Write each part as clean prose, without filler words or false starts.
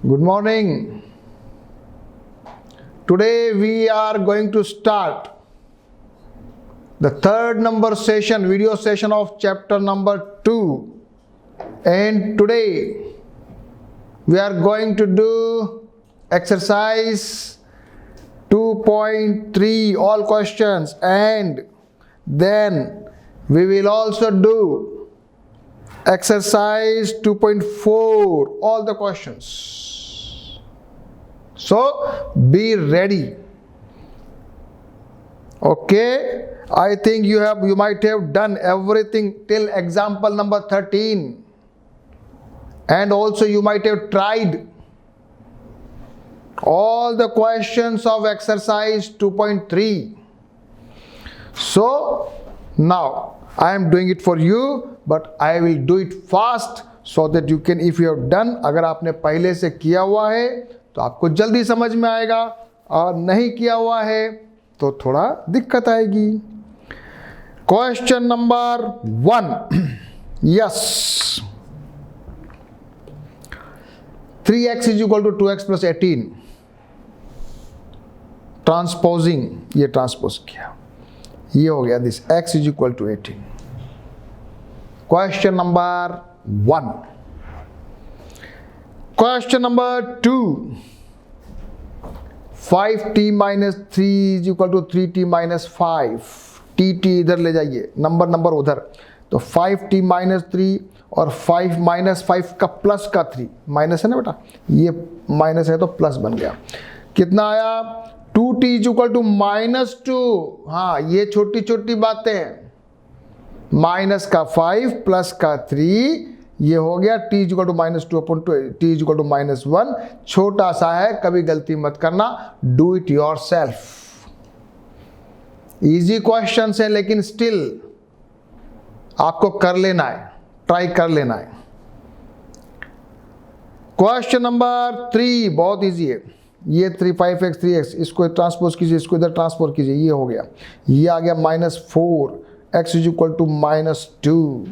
Good morning. Today we are going to start the third number session, video session of chapter number 2. And today we are going to do exercise 2.3, all questions, and then we will also do exercise 2.4, all the questions. So be ready. Okay, I think you might have done everything till example number 13, and also you might have tried all the questions of exercise 2.3. So now I am doing it for you, but I will do it fast so that you can, if you have done, अगर आपने पहले से किया हुआ है तो आपको जल्दी समझ में आएगा, और नहीं किया हुआ है तो थोड़ा दिक्कत आएगी. Question number 1. Yes, 3x is equal to 2x plus 18. Transposing, ये ट्रांसपोज किया, ये हो गया this x is equal to 18. Question number 1. Question number 2. 5t minus 3 is equal to 3t minus 5. t इधर ले जाइए, नंबर उधर, तो 5t minus 3 और 5 minus 5 का प्लस का 3, माइनस है ना बेटा, ये माइनस है तो प्लस बन गया. कितना आया? 2t is equal to minus 2. हाँ, ये छोटी छोटी बातें, माइनस का 5 प्लस का 3, ये हो गया t is equal to minus 2 upon t is equal to minus 1. छोटा सा है, कभी गलती मत करना, do it yourself. Easy question है लेकिन स्टिल आपको कर लेना है, ट्राई कर लेना है. क्वेश्चन नंबर 3 बहुत इजी है. ये 3 5x 3x, इसको ट्रांसपोज कीजिए, इसको इधर ट्रांसपोज कीजिए, ये हो गया, ये आ गया minus 4, x is equal to minus 2.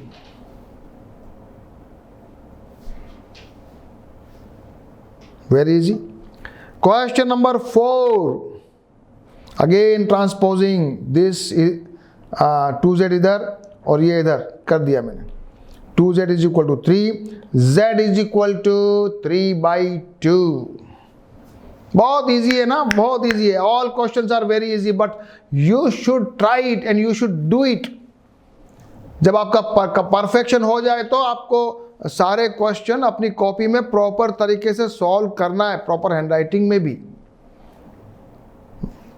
Very easy. Question number 4, again transposing, this 2z इधर और ये इधर कर दिया मैंने. 2z is equal to 3, z is equal to 3/2. बहुत इजी है ना, बहुत इजी है. All questions are very easy, but you should try it and you should do it. जब आपका परफेक्शन हो जाए तो आपको सारे क्वेश्चन अपनी कॉपी में प्रॉपर तरीके से सॉल्व करना है, प्रॉपर हैंडराइटिंग में भी,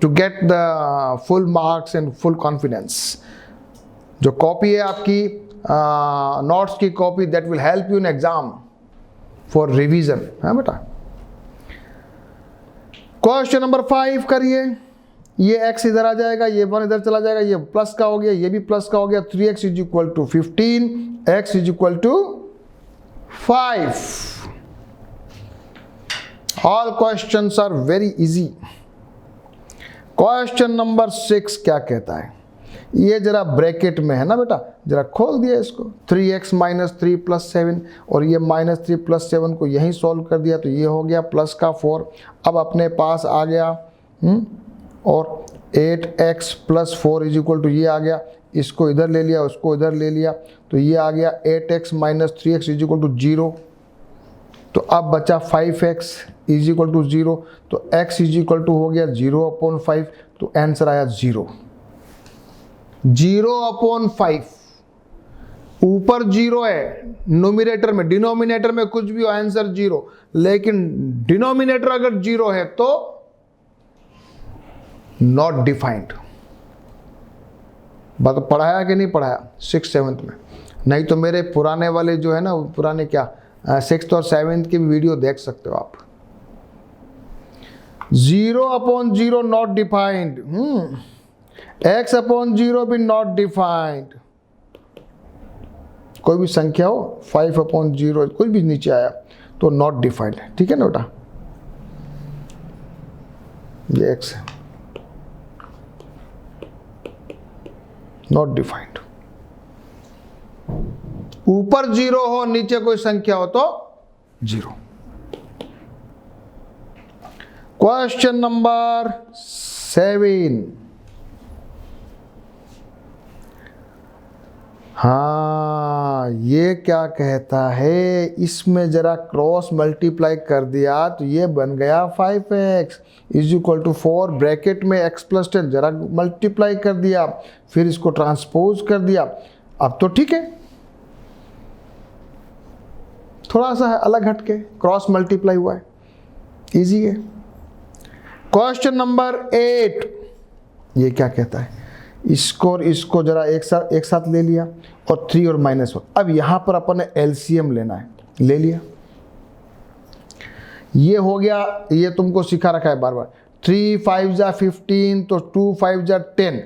to get the full marks and full confidence. जो कॉपी है आपकी नोट्स की copy, that will help you in exam for revision. है बेटा. क्वेश्चन नंबर 5 करिए. ये x इधर आ जाएगा, ये 1 इधर चला जाएगा, ये प्लस का हो गया, ये भी प्लस का हो गया. 3x is equal to 15, x is equal to 5. All questions are very easy. Question number 6 क्या कहता है? ये जरा ब्रैकेट में है ना बेटा, जरा खोल दिया इसको. 3x माइनस 3 प्लस 7, और ये माइनस 3 प्लस 7 को यहीं सॉल्व कर दिया, तो ये हो गया प्लस का 4. अब अपने पास आ गया और 8x plus 4 is equal to, ये आ गया, इसको इधर ले लिया, उसको इधर ले लिया, तो ये आ गया 8x minus 3x is equal to 0. तो अब बचा 5x इज इक्वल टू 0, तो x इज इक्वल टू हो गया 0/5, तो आंसर आया 0. 0/5. ऊपर 0 है नोमिनेटर में, डिनोमिनेटर में कुछ भी हो, आंसर 0. लेकिन डिनोमिनेटर अगर 0 है तो नॉट डिफाइंड. बात पढ़ाया कि नहीं पढ़ाया 6th 7th में? नहीं तो मेरे पुराने वाले जो है ना, पुराने क्या 6th और 7th की भी वीडियो देख सकते हो आप. 0/0 नॉट डिफाइंड. x/0 भी नॉट डिफाइंड. कोई भी संख्या हो, 5/0 कुछ भी नीचे आया तो नॉट डिफाइंड है. ठीक है ना बेटा. ये x है, नॉट डिफाइंड. ऊपर 0 हो, नीचे कोई संख्या हो तो 0. Question number 7। हाँ, ये क्या कहता है, इसमें जरा क्रॉस मल्टीप्लाई कर दिया तो ये बन गया 5x is equal to 4 bracket में x प्लस 10, जरा मल्टीप्लाई कर दिया, फिर इसको ट्रांसपोज कर दिया। अब तो ठीक है, थोड़ा सा है अलग हटके, क्रॉस मल्टीप्लाई हुआ है, इजी है। क्वेश्चन नंबर 8, ये क्या कहता है, इसको और इसको जरा एक साथ ले लिया और 3 और -1। अब यहां पर अपन ने एलसीएम लेना है, ले लिया, ये हो गया, ये तुमको सिखा रखा है बार बार। 3 5 जा 15 तो 2 5 जा 10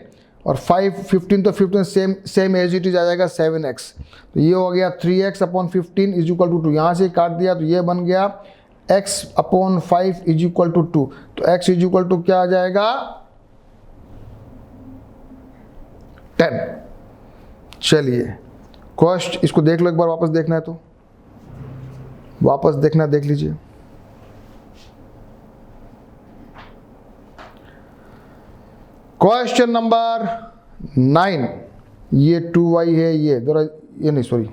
और 5 15 तो 15 सेम एज इट इज आ जाएगा 7x। तो ये हो गया 3x upon 15 is equal to 2, यहाँ से काट दिया तो ये बन गया x upon 5 is equal to 2। तो x इज इक्वल टू क्या आ जाएगा 10। चलिए क्वेश्चन, इसको देख लो एक बार, वापस देखना है तो वापस देखना, देख लीजिए। क्वेश्चन नंबर 9, ये 2y है, ये जरा ये नहीं सॉरी,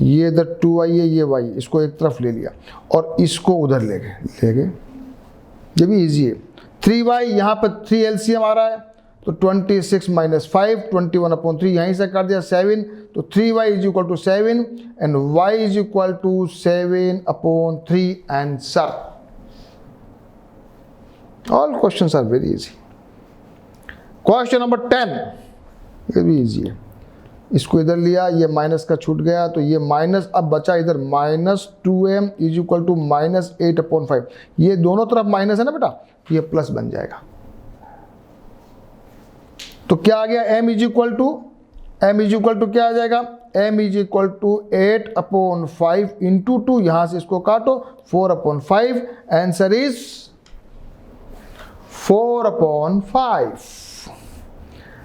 ये इधर 2y है, ये y, इसको एक तरफ ले लिया और इसको उधर ले गए, ये भी इजी है। 3y, यहाँ पर 3 एलसीएम आ रहा है तो 26 माइनस 5 21 अपॉन 3, यहीं से कर दिया 7, तो 3y is equal to 7 and y is equal to 7 upon 3 answer. All questions are very easy. Question number 10, ये भी इजी है, इसको इधर लिया, ये माइनस का छूट गया तो ये माइनस, अब बचा इधर -2m is equal to -8 upon 5, ये दोनों तरफ माइनस है ना बेटा, ये प्लस बन जाएगा। तो क्या आ गया, m इज इक्वल टू क्या आ जाएगा, m is equal to 8 upon 5 into 2, यहां से इसको काटो 4 upon 5, answer is 4 upon 5।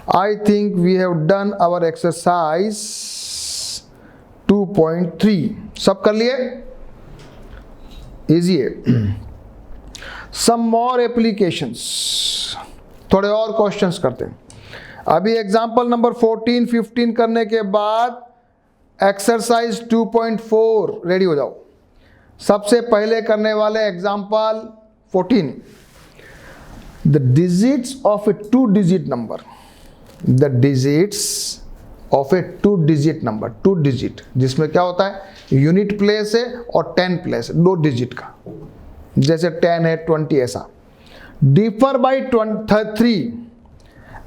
I think we have done our exercise 2.3, सब कर लिए, इजी है। Some more applications, थोड़े और क्वेश्चंस करते हैं। अभी एग्जाम्पल नंबर 14 15 करने के बाद एक्सरसाइज 2.4 रेडी हो जाओ। सबसे पहले करने वाले example 14, the digits of A 2 digit number, the digits of A 2 digit number, 2 digit जिसमें क्या होता है, यूनिट प्लेस है और 10 प्लेस है, 2 डिजिट का, जैसे 10 है 20 ऐसा, differ by 3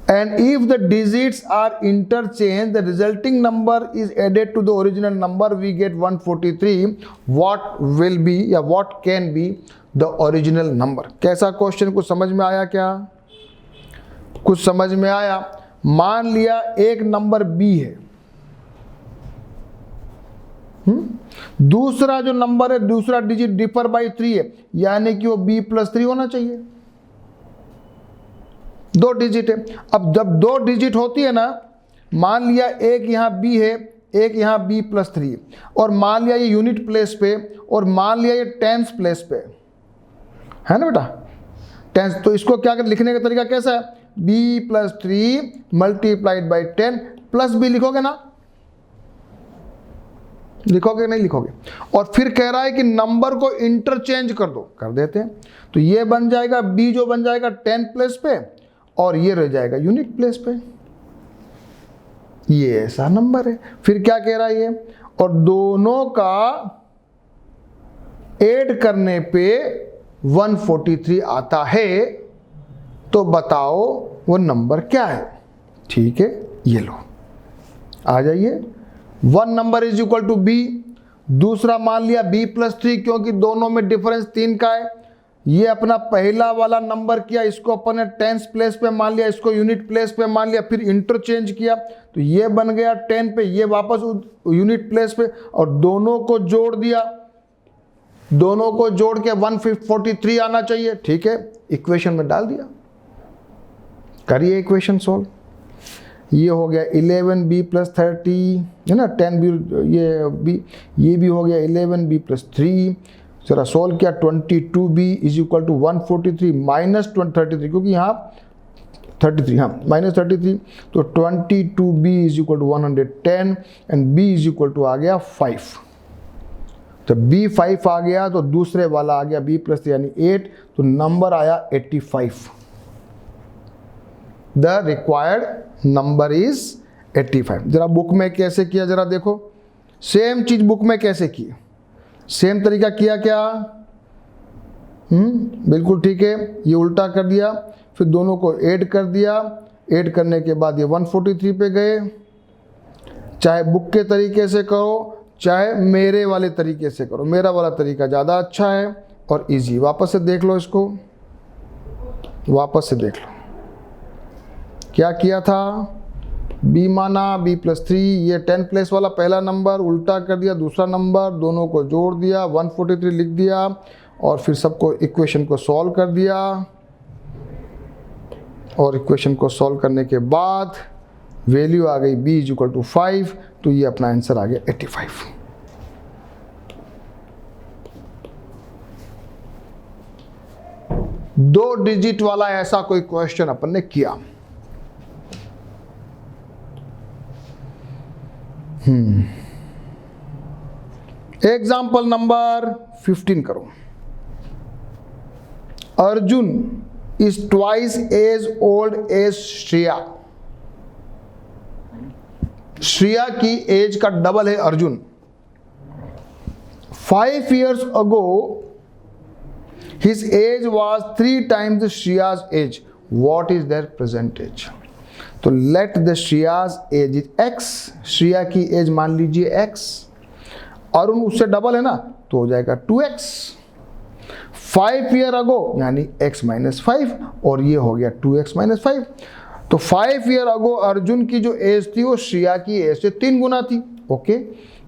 and if the digits are interchanged, the resulting number is added to the original number, we get 143, what will be या what can be the original number। कैसा question, कुछ समझ में आया क्या, कुछ समझ में आया। मान लिया एक नंबर b है, दूसरा जो नंबर है, दूसरा डिजिट डिफर बाई 3 है, यानी कि वो b + 3 होना चाहिए, 2 डिजिट है। अब जब 2 डिजिट होती है ना, मान लिया एक यहाँ b है, एक यहाँ b + 3, और मान लिया ये यूनिट प्लेस पे, और मान लिया ये टेंस प्लेस पे है ना बेटा, टेंस। तो इसको क्या कर, लिखने का तरीका कैसा है, b + 3 multiplied by 10 plus b लिखोगे ना, लिखोगे नहीं लिखोगे। और फिर कह रहा है कि नंबर को इंटरचेंज कर दो, कर देते हैं, तो ये बन जाएगा b, जो बन जाएगा 10 प्लेस पे, और ये रह जाएगा यूनिट प्लेस पे, ये ऐसा नंबर है। फिर क्या कह रहा है ये, और दोनों का ऐड करने पे 143 आता है, तो बताओ वो नंबर क्या है। ठीक है, ये लो, आ जाइए। 1 number is equal to b, दूसरा मान लिया b + 3, क्योंकि दोनों में डिफरेंस 3 का है। ये अपना पहला वाला नंबर किया, इसको अपन ने टेंस प्लेस पे मान लिया, इसको यूनिट प्लेस पे मान लिया, फिर इंटरचेंज किया, तो ये बन गया 10 पे, ये वापस यूनिट प्लेस पे, और दोनों को जोड़ दिया, दोनों को जोड़ के 143 आना चाहिए। ठीक है, इक्वेशन में डाल दिया, करिए इक्वेशन सॉल्व। ये हो गया 11b + 30 है ना, 10b, ये भी हो गया 11b + 3 जरा सोल्व किया, 22b is equal to 143 minus 33, क्योंकि यहाँ 33, हाँ माइनस 33, तो 22b is equal to 110 and b is equal to आ गया 5। तो b 5 आ गया, तो दूसरे वाला आ गया b प्लस यानी 8, तो नंबर आया 85। The required number is 85। जरा बुक में कैसे किया जरा देखो, सेम चीज बुक में कैसे की, सेम तरीका किया क्या? बिल्कुल ठीक है, ये उल्टा कर दिया, फिर दोनों को ऐड कर दिया, ऐड करने के बाद ये 143 पे गए। चाहे बुक के तरीके से करो चाहे मेरे वाले तरीके से करो, मेरा वाला तरीका ज़्यादा अच्छा है और इजी। वापस से देख लो इसको, वापस से देख लो क्या किया था। b माना b प्लस 3, ये 10 प्लेस वाला पहला नंबर उल्टा कर दिया, दूसरा नंबर दोनों को जोड़ दिया, 143 लिख दिया और फिर सबको इक्वेशन को सॉल्व कर दिया। और इक्वेशन को सॉल्व करने के बाद वैल्यू आ गई b इज इक्वल टू 5, तो ये अपना आंसर आ गया 85। दो डिजिट वाला ऐसा कोई क्वेश्चन अपन ने किया। एग्जाम्पल नंबर 15 करो। Arjun is twice as old as Shreya. Shreya की एज का डबल है Arjun. 5 years ago his age was 3 times Shreya's age. What is their present age? तो let the Shreya's age is x, Shreya की एज मान लीजिए x, अरुण उससे डबल है ना तो हो जाएगा 2x। 5 year ago यानी x माइनस 5 और ये हो गया 2x माइनस 5। तो 5 year ago अर्जुन की जो एज थी वो श्रेया की एज से 3 गुना थी। ओके,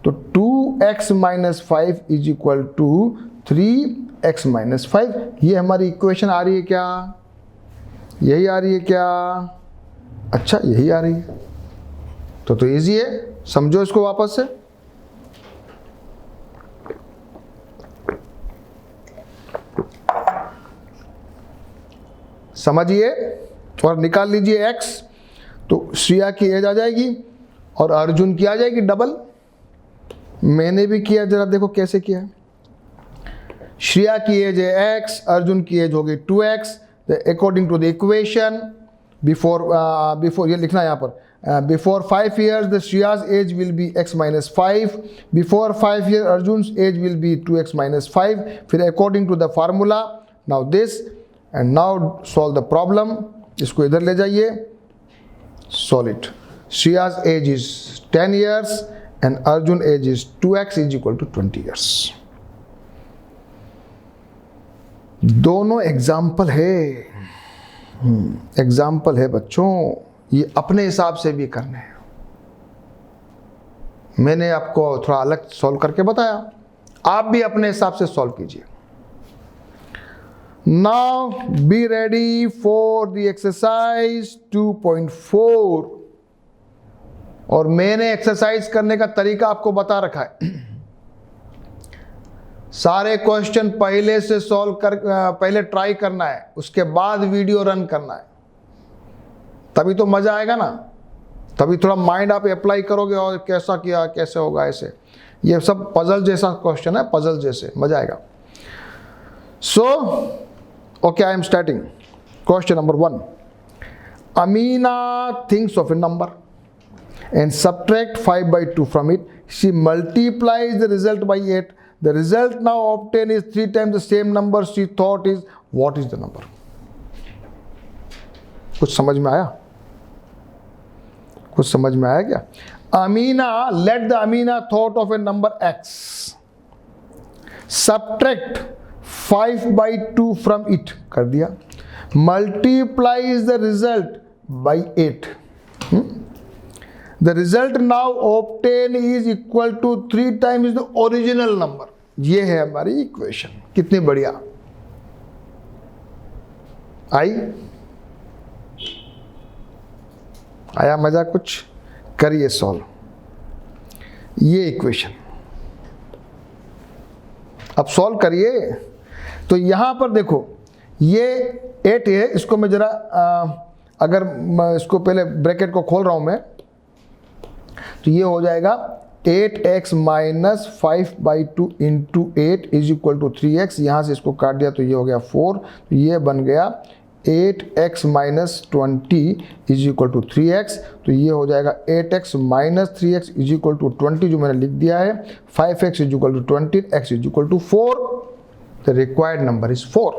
तो 2x minus 5 is equal to 3x minus 5। ये हमारी इक्वेशन आ रही है क्या? यही आ रही है क्या? अच्छा यही आ रही है, तो इजी है, समझो इसको वापस से। समझिए और निकाल लीजिए x, तो श्रेया की एज आ जाएगी और अर्जुन की आ जाएगी डबल। मैंने भी किया, जरा देखो कैसे किया। श्रेया की एज है x, अर्जुन की एज हो गई 2x। According to the equation before ये लिखना है यहाँ पर, before 5 years the Shreya's age will be x minus 5, before 5 years Arjun age will be 2x minus 5। फिर according to the formula now this and now solve the problem. इसको इधर ले जाइए, solve it. Shreya's age is 10 years and Arjun age is 2x is equal to 20 years। दोनों example है, example है बच्चों, ये अपने हिसाब से भी करने हैं। मैंने आपको थोड़ा अलग सॉल्व करके बताया, आप भी अपने हिसाब से सॉल्व कीजिए। Now be ready for the exercise 2.4। और मैंने एक्सरसाइज करने का तरीका आपको बता रखा है। सारे क्वेश्चन पहले से सॉल्व कर, पहले ट्राई करना है, उसके बाद वीडियो रन करना है, तभी तो मजा आएगा ना। तभी थोड़ा माइंड आप अप्लाई करोगे और कैसा किया कैसे होगा ऐसे। ये सब पजल जैसा क्वेश्चन है, पजल जैसे, मजा आएगा। So okay, I am starting. Question number 1। Amina thinks of A number and subtract 5 by 2 from it. She multiplies the result by 8. The result now obtained is 3 times the same number she thought is. What is the number? कुछ समझ में आया? कुछ समझ में आया क्या? Amina, let the Amina thought of a number x. Subtract 5 by 2 from it. कर दिया. Multiplies the result by 8. The result now obtained is equal to 3 times the original number. ये है हमारी इक्वेशन। कितनी बढ़िया आई? आया मजा? कुछ करिए सॉल्व। ये इक्वेशन अब सॉल्व करिए। तो यहाँ पर देखो ये 8 है, इसको मैं जरा अगर मैं इसको पहले ब्रैकेट को खोल रहा हूँ मैं, तो ये हो जाएगा 8x minus 5/2 into 8 is equal to 3x। यहाँ से इसको काट दिया तो ये हो गया 4, तो ये बन गया 8x minus 20 is equal to 3x। तो ये हो जाएगा 8x minus 3x is equal to 20 जो मैंने लिख दिया है। 5x is equal to 20, x is equal to 4। The required number is 4।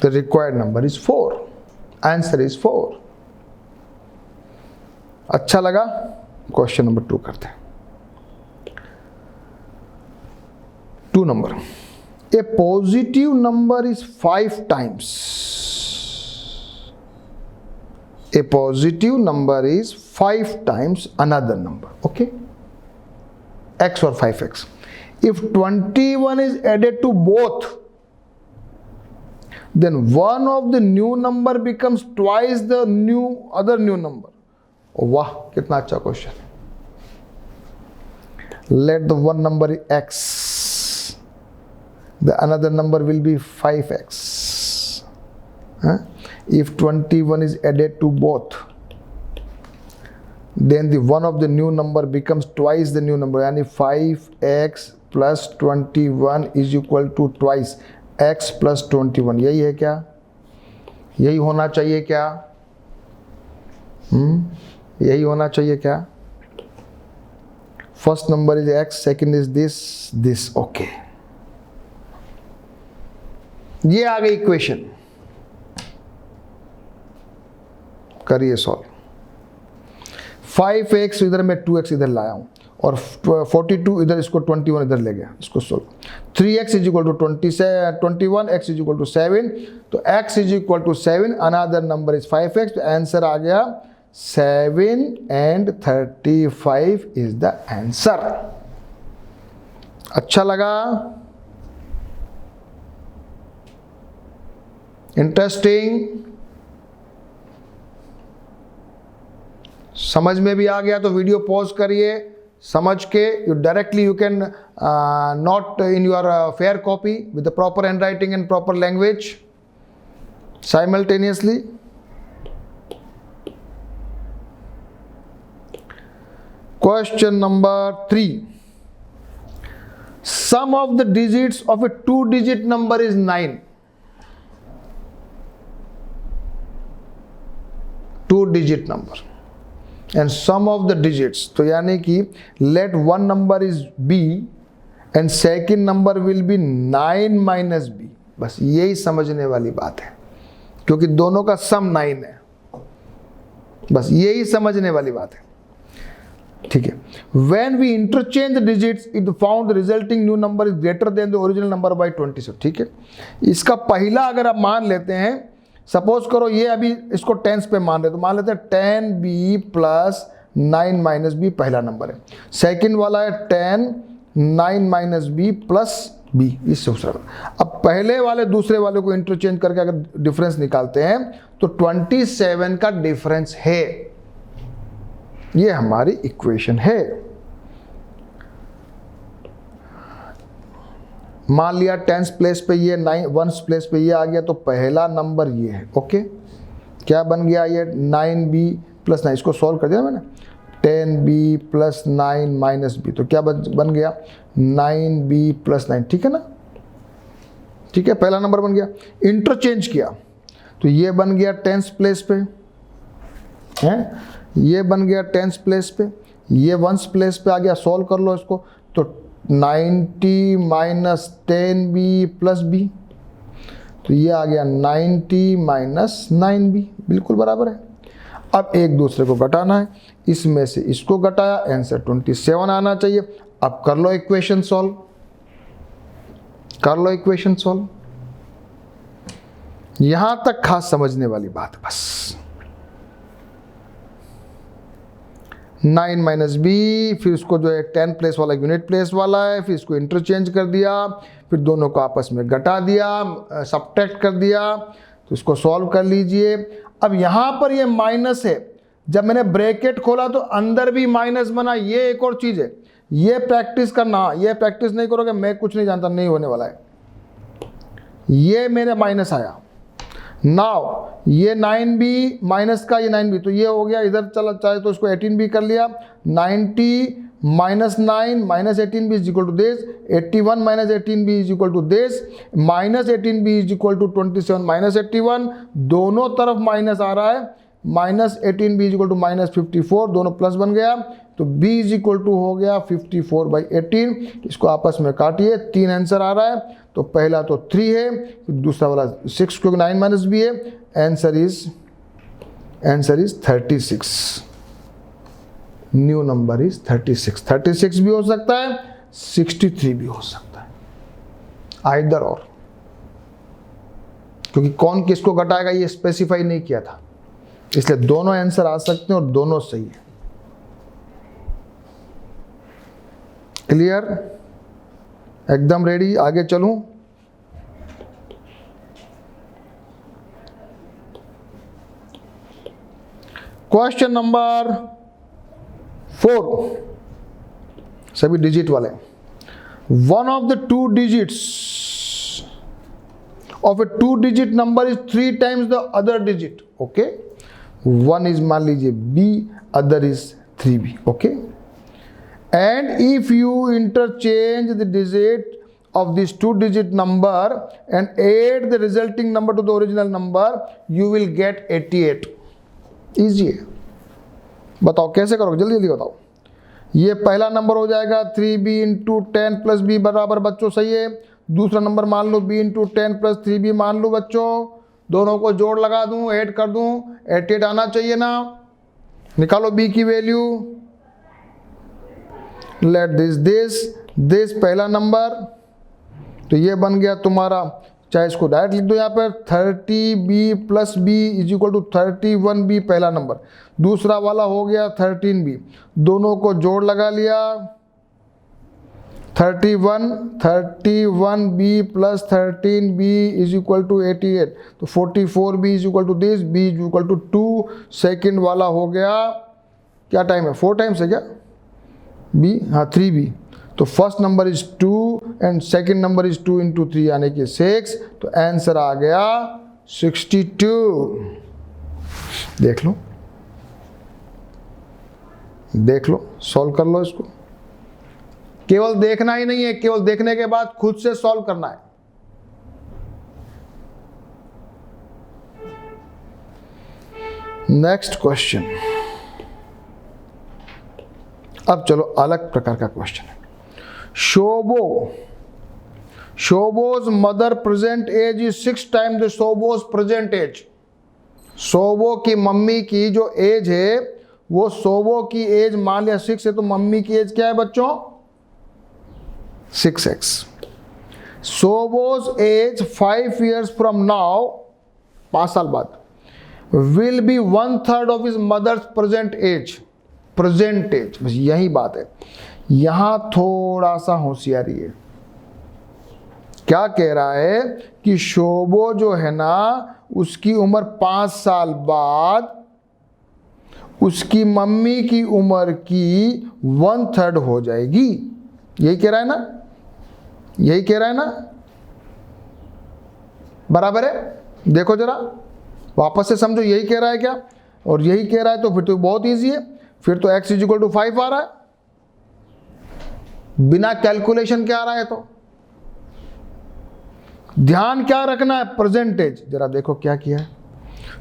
The required number is 4। Answer is 4। अच्छा लगा? क्वेश्चन नंबर 2 करते हैं। 2 number, a positive number is 5 times. A positive number is 5 times another number. Okay? X or 5x. If 21 is added to both, then one of the new number becomes twice the other new number. वाह, कितना अच्छा question. Let the one number is x. The another number will be 5x. If 21 is added to both, then the one of the new number becomes twice the new number. यानी 5x plus 21 is equal to twice x plus 21. यही है क्या? यही होना चाहिए क्या? यही होना चाहिए क्या? First number is x, second is this okay. ये आ गई इक्वेशन, करिए सॉल्व। 5x इधर मैं 2x इधर लाया हूं और 42 इधर, इसको 21 इधर ले गया, इसको solve. 3x is equal to 21, x is equal to 7, तो x is equal to 7, another number is 5x। तो आंसर आ गया 7 and 35 is the answer। अच्छा लगा? इंटरेस्टिंग? समझ में भी आ गया तो वीडियो पॉज करिए, समझ के you can note in your fair copy with the proper hand writing and proper language simultaneously. Question number 3. Sum of the digits of a 2-digit number is 9. 2-digit number. And sum of the digits. तो यानी कि let one number is b and second number will be 9 minus b. बस यही समझने वाली बात है, क्योंकि दोनों का सम 9 है। बस यही समझने वाली बात है, ठीक है। When we interchange the digits, it found the resulting new number is greater than the original number by 20। ठीक है, इसका पहला अगर आप मान लेते हैं, सपोज करो ये अभी इसको टेंस पे मान रहे, तो मान लेते हैं 10b प्लस 9 माइनस बी पहला नंबर है। सेकंड वाला है 10 9 माइनस बी प्लस बी, इससे दूसरा। अब पहले वाले दूसरे वाले को इंटरचेंज करके अगर डिफरेंस निकालते हैं तो 27 का डिफरेंस है। ये हमारी इक्वेशन है। मान लिया 10th प्लेस पे ये 1st प्लेस पे ये आ गया, तो पहला नंबर ये है। ओके, क्या बन गया ये 9b प्लस 9, इसको सॉल्व कर दिया मैंने। 10b प्लस 9 माइनस बी, तो क्या बन गया 9b प्लस 9। ठीक है ना, ठीक है, पहला नंबर बन गया। इंटरचेंज किया तो ये बन गया 10th प्लेस पे है, ये बन गया 10th प्लेस पे, ये 1st प्लेस पे आ गया। सॉल्व कर लो इसको, तो 90 माइनस 10b प्लस b, तो ये आ गया 90 माइनस 9b, बिल्कुल बराबर है। अब एक दूसरे को घटाना है, इसमें से इसको घटाया, आंसर 27 आना चाहिए। अब कर लो इक्वेशन सॉल्व, कर लो इक्वेशन सॉल्व। यहां तक खास समझने वाली बात है बस। 9 माइनस बी, फिर उसको जो है 10 प्लेस वाला यूनिट प्लेस वाला है, फिर इसको इंटरचेंज कर दिया, फिर दोनों को आपस में घटा दिया, सब्ट्रैक्ट कर दिया, तो इसको सॉल्व कर लीजिए। अब यहाँ पर ये माइनस है, जब मैंने ब्रैकेट खोला तो अंदर भी माइनस बना। ये एक और चीज़ है, ये प्रैक्टिस करना, ये प्रैक्टिस नहीं करोगे मैं कुछ नहीं जानता, नहीं होने वाला है। ये मेरे माइनस आया, नाउ ये 9b माइनस का ये 9b, तो ये हो गया इधर चला, चाहे तो इसको 18b कर लिया। 90 minus 9 minus 18b is equal to this, 81 minus 18b is equal to this, minus 18b is equal to 27 minus 81, दोनों तरफ माइनस आ रहा है, minus 18b is equal to minus 54, दोनों प्लस बन गया, तो b इज इक्वल टू हो गया 54/18। इसको आपस में काटिए, 3 आंसर आ रहा है, तो पहला तो 3 है, दूसरा वाला 6 क्योंकि 9 माइनस b है, answer is 36। New number is 36। 36 भी हो सकता है, 63 भी हो सकता है, आइदर और, क्योंकि कौन किसको घटाएगा ये स्पेसिफाई नहीं किया था, इसलिए दोनों आंसर आ सकते हैं और दोनों सही है। क्लियर, एकदम रेडी, आगे चलूं। क्वेश्चन नंबर 4, सभी डिजिट वाले। One of the 2 digits of a 2 digit number is 3 times the other digit, okay? One is मान लीजिए b, other is 3b, okay? And if you interchange the digit of this 2 digit number and add the resulting number to the original number, you will get 88. Easy है, बताओ कैसे करोगे, जल्दी जल्दी बताओ। ये पहला नंबर हो जाएगा 3b इंटू 10 प्लस b बराबर, बच्चों सही है। दूसरा नंबर मान लो b इंटू 10 प्लस 3b मान लो बच्चों, दोनों को जोड़ लगा दूं, ऐड कर दूं, 88 आना चाहिए ना। निकालो b की वैल्यू, लेट दिस पहला नंबर, तो ये बन गया तुम्हारा, चाहे इसको डायरेक्ट लिख दो यहाँ पर 30b plus b is equal to 31b पहला नंबर, दूसरा वाला हो गया 13b, दोनों को जोड़ लगा लिया, 31b plus 13b is equal to 88, तो 44b is equal to this, b is equal to 2, second वाला हो गया, क्या टाइम है 4 टाइम्स है क्या b, हाँ 3b, तो first number is 2 and second number is 2 into 3 यानी कि 6, तो आंसर आ गया 62। देख लो सॉल्व कर लो इसको, केवल देखना ही नहीं है, केवल देखने के बाद खुद से सॉल्व करना है। नेक्स्ट क्वेश्चन, अब चलो अलग प्रकार का क्वेश्चन है। Shobo's mother present age is 6 times the Shobo's present age. Shobo की मम्मी की जो एज है वो शोबो की एज मान लिया 6 है, तो मम्मी की एज क्या है बच्चों 6x। Shobo's age 5 years from now, 5 साल बाद, will be 1/3 of his mother's present age. Present age, बस यही बात है, यहां थोड़ा सा होशियारी है। क्या कह रहा है कि शोबो जो है ना उसकी उम्र 5 साल बाद उसकी मम्मी की उम्र की 1/3 हो जाएगी, यही कह रहा है ना, यही कह रहा है ना, बराबर है। देखो जरा वापस से समझो, यही कह रहा है क्या, और यही कह रहा है, तो फिर तो बहुत इजी है, फिर तो x इज इक्वल टू 5 आ रहा है, बिना कैलकुलेशन क्या आ रहा है। तो ध्यान क्या रखना है, प्रेजेंटेज। जरा देखो क्या किया है,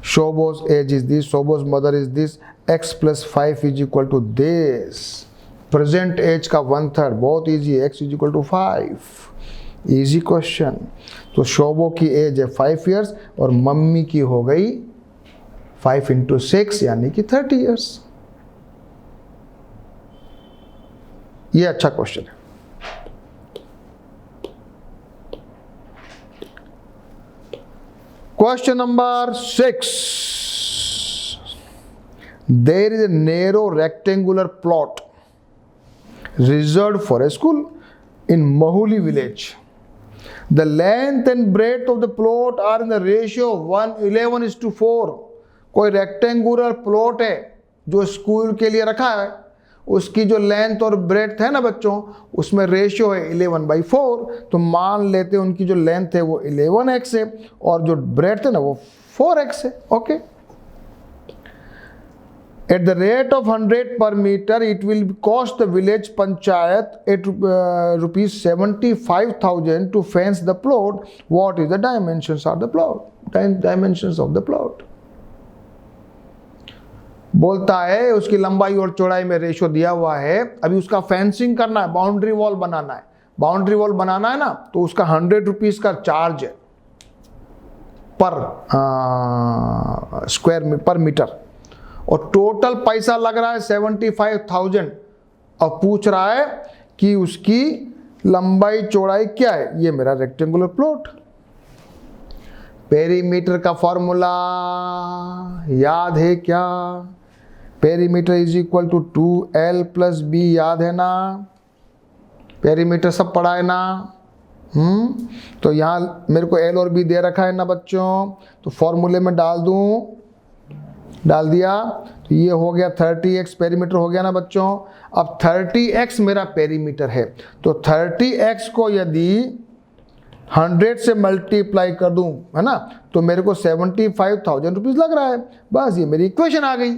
Shobo's age is this, Shobo's mother is this, x plus 5 is equal to this, present age का 1/3, बहुत इजी है, x is equal to 5, easy question. तो शोबो की एज है 5 years और मम्मी की हो गई 5 into 6 यानी कि 30 years। ये अच्छा क्वेश्चन है। Question number 6, there is a narrow rectangular plot reserved for a school in Mahuli village. The length and breadth of the plot are in the ratio of 1:11:4. कोई rectangular plot है जो school के लिए रखा है, उसकी जो लेंथ और ब्रेड्थ है ना बच्चों, उसमें रेशियो है 11/4, तो मान लेते हैं उनकी जो लेंथ है वो 11x है और जो ब्रेड्थ है ना वो 4x है। Okay, at the rate of 100 per meter, it will cost the village panchayat at rupees 75,000 to fence the plot. What is the dimensions of the plot? Dimensions of the plot. बोलता है उसकी लंबाई और चौड़ाई में ratio दिया हुआ है, अभी उसका फेंसिंग करना है, बाउंड्री वॉल बनाना है। बाउंड्री वॉल बनाना है ना, तो उसका 100 रुपीज का चार्ज है पर स्क्वायर पर मीटर, और टोटल पैसा लग रहा है 75,000। अब पूछ रहा है कि उसकी लंबाई चौड़ाई क्या है। ये मेरा रेक्टेंगुलर प्लॉट। पेरीमीटर का फॉर्मूला याद है क्या? Perimeter is equal to 2L + B, याद है ना? पेरीमीटर सब पढ़ा है ना? तो यहाँ मेरे को L और B दे रखा है ना बच्चों, तो फॉर्मूले में डाल दूं, डाल दिया, तो ये हो गया 30x पेरीमीटर हो गया ना बच्चों। अब 30x मेरा पेरीमीटर है, तो 30x को यदि 100 से मल्टीप्लाई कर दूं, है ना, तो मेरे को 75,000 रुपीज लग रहा है। बस ये मेरी इक्वेशन आ गई।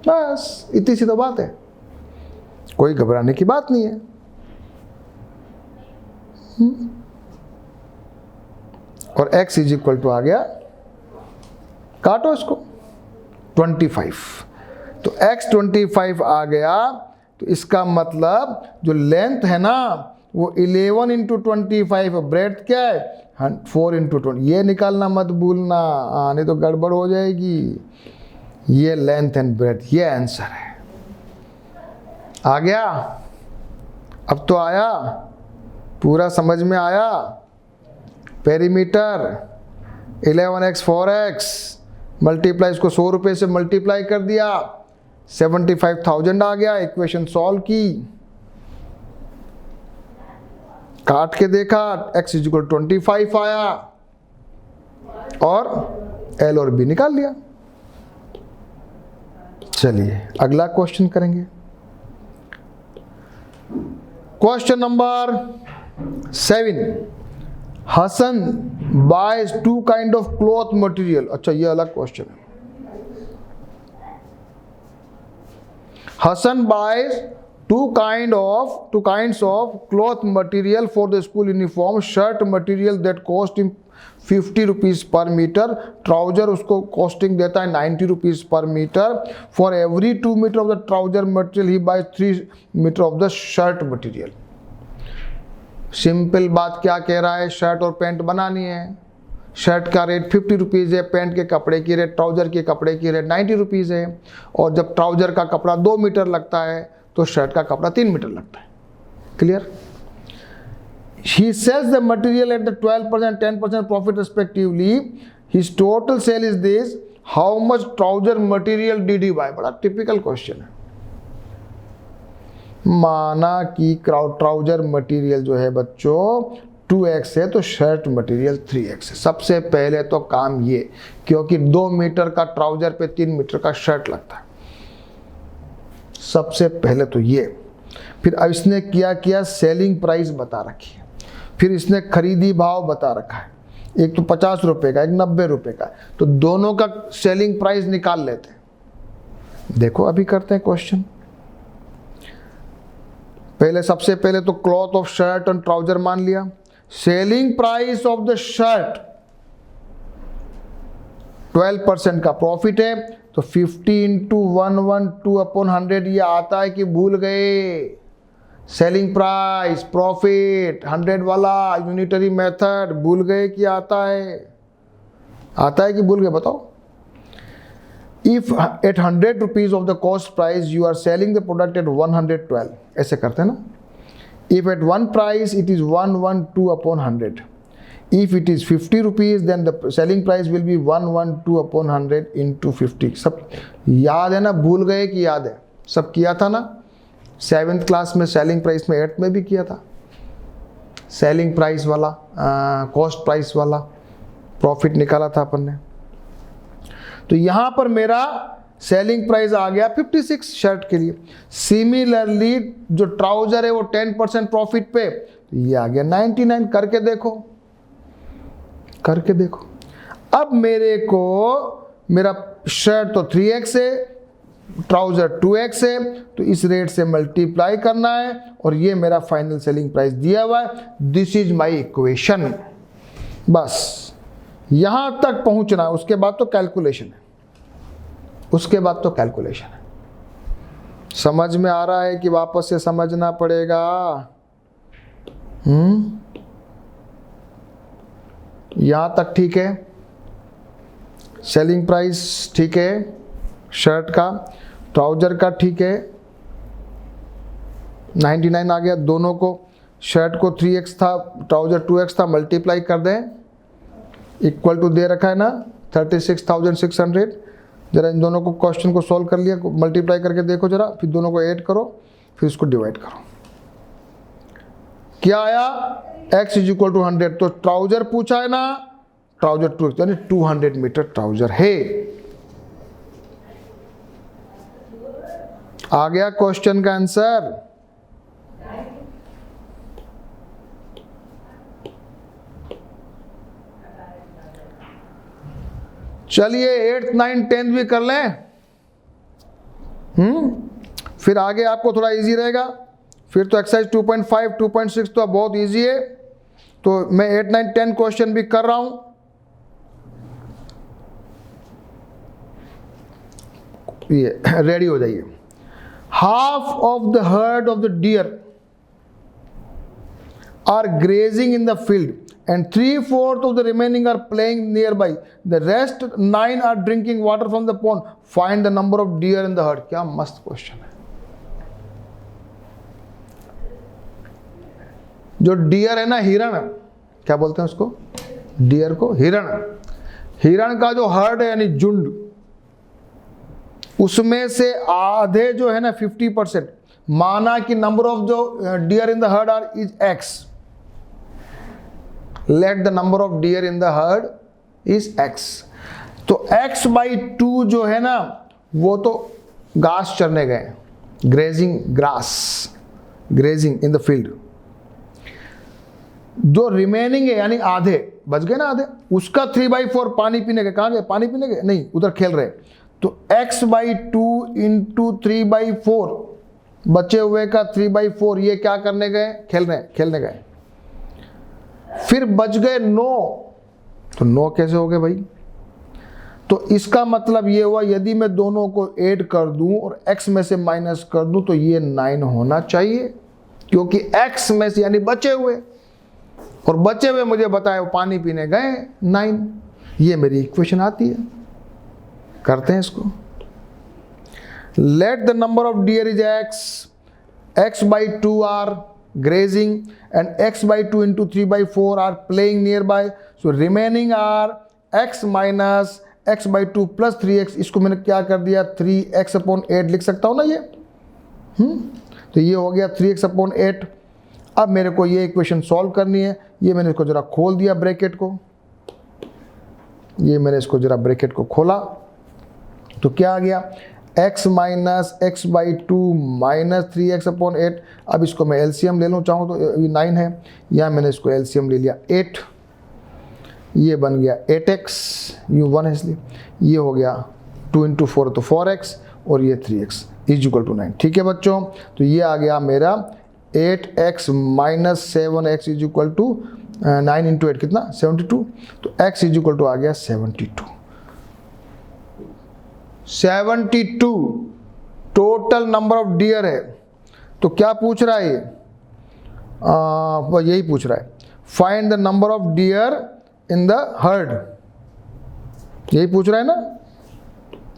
बस इतनी सी तो बात है, कोई घबराने की बात नहीं है। और x इज इक्वल टू आ गया, काटो इसको, 25। तो x 25 आ गया, तो इसका मतलब जो लेंथ है ना वो 11 × 25, ब्रेड्थ क्या है 4 × 20। ये निकालना मत भूलना, नहीं तो गड़बड़ हो जाएगी। ये लेंथ एंड ब्रेड्थ, ये आंसर है। आ गया? अब तो आया, पूरा समझ में आया। पेरीमीटर 11x 4x मल्टीप्लाई, इसको 100 रुपये से मल्टीप्लाई कर दिया, 75,000 आ गया। इक्वेशन सॉल्व की, काट के देखा, x = 25 आया और L और B निकाल लिया। चलिए अगला क्वेश्चन करेंगे। Question number 7, Hasan buys 2 kind of cloth material. अच्छा, ये अलग क्वेश्चन है। Hasan buys two kinds of cloth material for the school uniform. Shirt material that cost him 50 rupees per meter, trouser उसको costing देता है 90 rupees per meter. For every 2 meter of the trouser material he buys 3 meter of the shirt material. Simple बात क्या कह रहा है, shirt और pant बनानी है। शर्ट का रेट 50 रुपीज़ है, पैंट के कपड़े की रेट, ट्राउजर के कपड़े की रेट 90 रुपीज़ है। और जब ट्राउजर का कपड़ा 2 मीटर लगता है तो शर्ट का कपड़ा 3 मीटर लगता है। Clear? He sells the material at the 12%, 10% profit respectively. His total sale is this. How much trouser material did he buy? बड़ा टिपिकल क्वेश्चन है। माना कि ट्राउजर मटेरियल जो है बच्चों 2x है, तो शर्ट मटेरियल 3x है। सबसे पहले तो काम ये, क्योंकि 2 मीटर का ट्राउजर पे 3 मीटर का शर्ट लगता है, सबसे पहले तो ये। फिर अब इसने किया सेलिंग प्राइस बता रखी है, फिर इसने खरीदी भाव बता रखा है, एक तो 50 रुपए का, एक 90 रुपए का, तो दोनों का सेलिंग प्राइस निकाल लेते हैं। देखो अभी करते हैं क्वेश्चन। सबसे पहले तो क्लॉथ ऑफ शर्ट और ट्राउजर मान लिया। Selling price of the shirt 12% का प्रॉफिट है, तो 50 × 112/100 ये आता है कि भूल गए? सेलिंग प्राइस प्रॉफिट 100 वाला यूनिटरी मेथड भूल गए कि आता है? आता है कि भूल गए बताओ? If at 100 rupees of the cost price you are selling the product at 112, ऐसे करते हैं ना। If at one price it is 112/100. If it is 50 rupees then the selling price will be 112/100 into 50. सब याद है ना? भूल गए कि याद है? सब किया था ना 7th क्लास में, सेलिंग प्राइस में, 8th में भी किया था। सेलिंग प्राइस वाला, कॉस्ट प्राइस वाला प्रॉफिट निकाला था अपन ने। तो यहां पर मेरा सेलिंग प्राइस आ गया 56 शर्ट के लिए। सिमिलरली जो ट्राउजर है वो 10% प्रॉफिट पे, ये आ गया 99। करके देखो, करके देखो। अब मेरे को मेरा शर्ट तो 3x है, ट्राउजर 2x है, तो इस रेट से मल्टीप्लाई करना है और ये मेरा फाइनल सेलिंग प्राइस दिया हुआ है। This is my equation. बस यहां तक पहुंचना है, उसके बाद तो कैलकुलेशन है, उसके बाद तो कैलकुलेशन है। समझ में आ रहा है कि वापस से समझना पड़ेगा? यहां तक ठीक है? सेलिंग प्राइस ठीक है शर्ट का, ट्राउजर का ठीक है, 99 आ गया। दोनों को, शर्ट को 3x था, ट्राउजर 2x था, मल्टीप्लाई कर दें, इक्वल टू दे रखा है ना 36,600। जरा इन दोनों को क्वेश्चन को सॉल्व कर लिया, मल्टीप्लाई करके देखो जरा, फिर दोनों को ऐड करो, फिर इसको डिवाइड करो। क्या आया? x is equal to 100। तो ट्राउजर पूछा है ना, ट्राउजर 2x यानी 200 मीटर ट्राउजर है। आ गया क्वेश्चन का आंसर? चलिए 8th 9th 10th भी कर लें। फिर आगे आपको थोड़ा इजी रहेगा। फिर तो एक्सरसाइज 2.5 2.6 तो बहुत इजी है। तो मैं 8 9 10 क्वेश्चन भी कर रहा हूं। ये रेडी हो जाइए। Half of the herd of the deer are grazing in the field and 3/4 of the remaining are playing nearby. The rest 9 are drinking water from the pond. Find the number of deer in the herd. क्या मस्त question है। जो dear है ना, हिरण, क्या बोलते हैं उसको? डियर को हिरण। हिरण का जो हर्ड है यानी झुंड, उसमें से आधे जो है ना 50%, माना कि नंबर ऑफ जो deer in the herd are is x। Let the number of deer in the herd is x। तो x/2 जो है ना, वो तो घास चरने गए, grazing grass, grazing in the field. जो रिमेनिंग है यानी आधे बच गए ना, आधे, उसका 3/4 पानी पीने के। कहाँ गए? पानी पीने के नहीं, उधर खेल रहे। तो x/2 इंटू 3/4, बचे हुए का 3/4, ये क्या करने गए? खेलने गए। फिर बच गए 9। तो 9 कैसे हो गए भाई? तो इसका मतलब ये हुआ, यदि मैं दोनों को ऐड कर दूं और x में से माइनस कर दूं तो ये 9 होना चाहिए, क्योंकि x में से यानी बचे हुए, और बचे हुए मुझे बताए वो पानी पीने गए 9। ये मेरी इक्वेशन आती है। करते हैं इसको। Let the number of deer is x, x/2 are grazing and x/2 into 3/4 are playing nearby. So remaining are x minus x/2 plus 3x। इसको मैंने क्या कर दिया? 3x/8 लिख सकता हूँ ना ये। तो ये हो गया 3x/8। अब मेरे को ये इक्वेशन सॉल्व करनी है। ये मैंने इसको जरा खोल दिया ब्रैकेट को, ये मैंने इसको जरा ब्रैकेट को खोला, तो क्या आ गया? x minus x/2 minus 3x/8। अब इसको मैं एलसीएम ले लूँ चाहूँ तो, ये 9 है, यहाँ मैंने इसको एलसीएम ले लिया 8, ये बन गया 8x, यू 1 है इसलिए, ये हो गया 2 इंटू 4 तो 4x, और ये 3x इज इक्वल टू 9। ठीक है बच्चों, तो ये आ गया मेरा 8x minus 7x is equal to 9 into 8 कितना? 72। तो x इज इक्वल टू आ गया 72। 72 टोटल नंबर ऑफ डियर है। तो क्या पूछ रहा है ये? यही पूछ रहा है, find the number of deer in the heard, यही पूछ रहा है ना।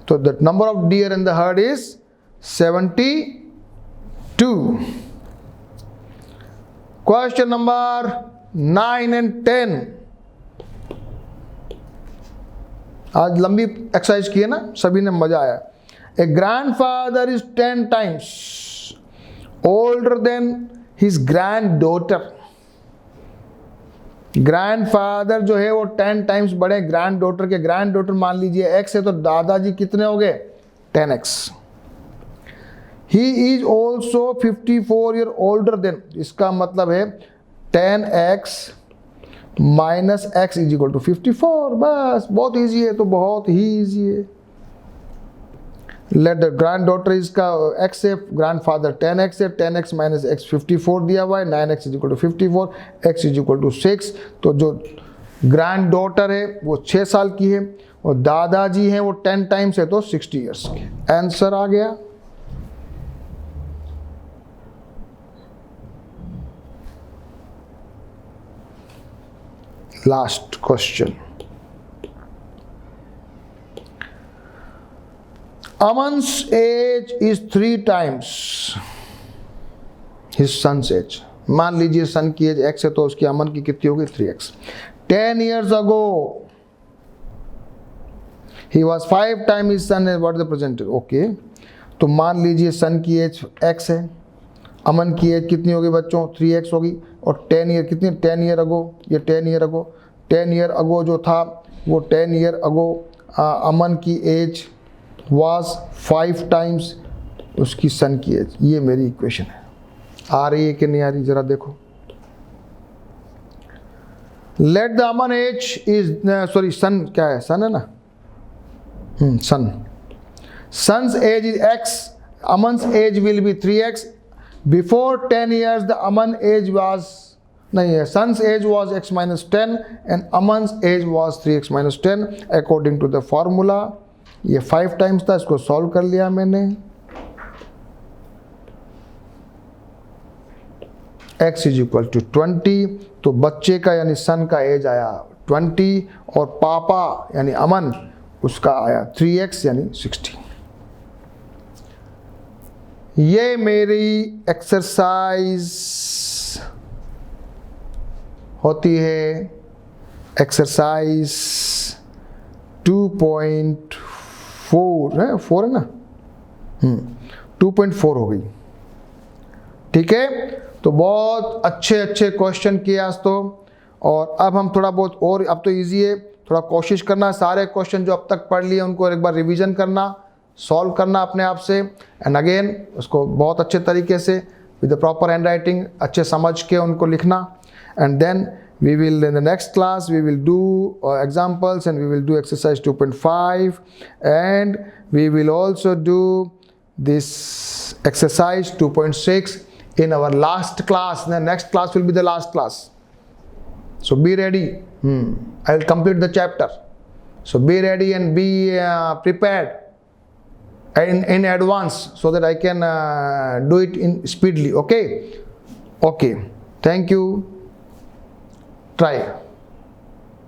तो the number of deer in the herd is 72। Question number 9 and 10। आज लंबी एक्सरसाइज की है ना, सभी ने मजा आया। A grandfather is 10 times older than his granddaughter। Grandfather जो है वो 10 times बड़े ग्रैंड डॉटर के। ग्रैंड डॉटर मान लीजिए x है, तो दादाजी कितने हो गए? 10x. He is also 54 year older than, इसका मतलब है 10x minus x is equal to 54. बस बहुत ईजी है, तो बहुत ही ईजी है. लेट द ग्रैंड डॉटर इसका x है, ग्रैंड फादर 10x है, 10x माइनस x 54 दिया हुआ है, 9x is equal to 54, x is equal to 6. तो जो ग्रैंड डॉटर है वो 6 साल की है और दादाजी हैं वो 10 टाइम्स है तो 60 ईयर्स के. आंसर आ गया. Last question. Aman's age is 3 times his son's age. मान लीजिए सन की एज x है तो उसकी अमन की कितनी होगी 3x. 10 years ago he was 5 times his son. What is the present? Okay. तो मान लीजिए सन की एज x है, अमन की एज कितनी होगी बच्चों 3x होगी. और 10 ईयर कितनी 10 ईयर अगो, ये 10 ईयर अगो, 10 ईयर अगो जो था वो 10 ईयर अगो अमन की एज was 5 टाइम्स उसकी सन की एज. ये मेरी इक्वेशन है. आ रही है कि नहीं आ रही जरा देखो. Let the Aman age is sorry son क्या है, सन है ना, son. Son's age is x, Aman's age will be 3x. Before 10 years the Aman age was नहीं है, son's age was x minus 10 and Aman's age was 3x minus 10 according to the formula. ये 5 times था, इसको solve कर लिया मैंने. x is equal to 20. तो बच्चे का यानी सन का एज आया 20 और पापा यानी अमन उसका आया 3x यानी 60. ये मेरी एक्सरसाइज होती है, एक्सरसाइज 2.4 है, 4 है ना, 2.4 हो गई. ठीक है. तो बहुत अच्छे अच्छे क्वेश्चन किए आज तो. और अब हम थोड़ा बहुत और, अब तो इजी है, थोड़ा कोशिश करना सारे क्वेश्चन जो अब तक पढ़ लिए उनको एक बार रिवीजन करना, सॉल्व करना अपने आप से. एंड अगेन उसको बहुत अच्छे तरीके से with the proper handwriting अच्छे समझ के उनको लिखना. And then we will in the next class we will do examples and we will do exercise 2.5 and we will also do this exercise 2.6 in our last class. The next class will be the last class, so be ready. I will complete the chapter, so be ready and be prepared in advance so that I can do it in speedily. Okay, thank you. Try.